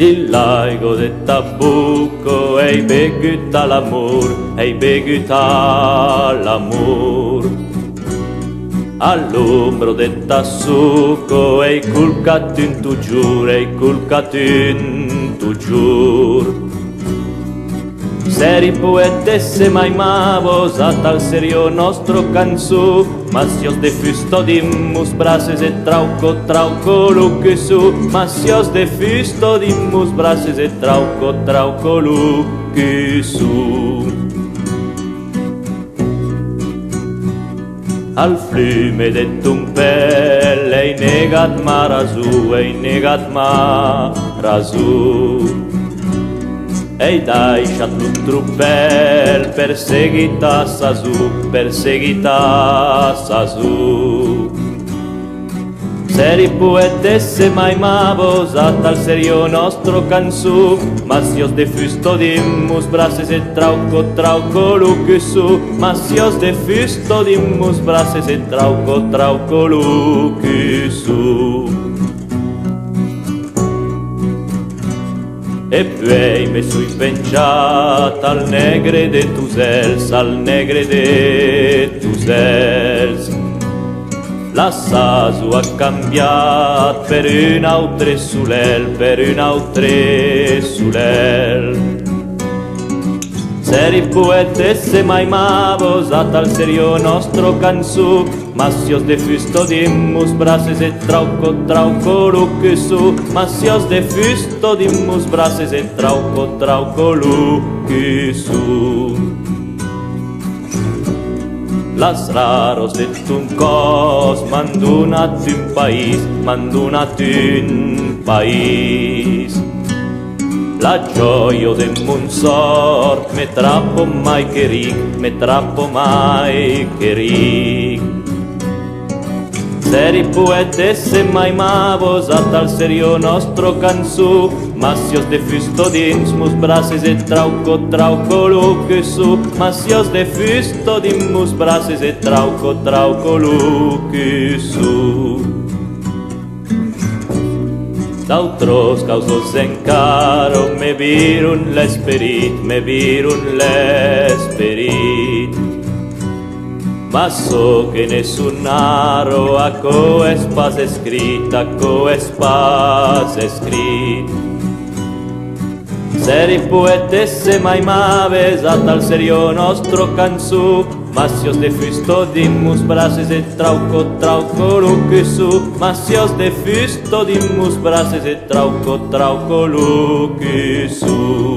Il laigo de Tabucco ei begut all'amor, ei begut all'amor. All'ombro de Tassucco ei culcat in tu giur, ei culcat in tu giur. Seri poetesse mai mavos a tal serio nostro canzu, Masios de fustodimus brases et trauco trauco luque su, Masios de fustodimus brases et trauco trauco luque su. Al flume de Tumpel ei negat marazu, ei negat marazu. Ei deixat un tropel perseguita sasu, perseguita sasu. Seri poetesse mai mavos a tal serio nostro canzu, Masios de fustodimus brases et trauco trauco luque su, Masios de fustodimus brases et trauco trauco luque su. E poi me sui penciat al negre de Tusels, al negre de Tusels. La sasu ha canviat per un altre sulel, per un altre sulel. Seri poetesse mai mavos a tal serio nostro canzu, Masios de fustodimus brases et trauco trauco luque su, Masios de fustodimus brases et trauco trauco luque su. Las raros de Tuncos m'han donat un país, m'han donat un país. La gioia de Montsort me trappo mai che ric, me trappo mai che ric. Seri poetesse mai mavos a tal serio nostro canzu, Masios de fustodimus brases et trauco trauco luque su, Masios de fustodimus brases et trauco trauco luque su. D'altros causos encaro me virun l'esperit, me virun l'esperit. Ma so che nessun aro a co es pas escrit, a co es pas escrit. Seri poetesse mai maves a tal serio nostro canzu, Masios de fustodimus brases et trauco trauco luque su, Masios de fustodimus brases et trauco trauco luque su.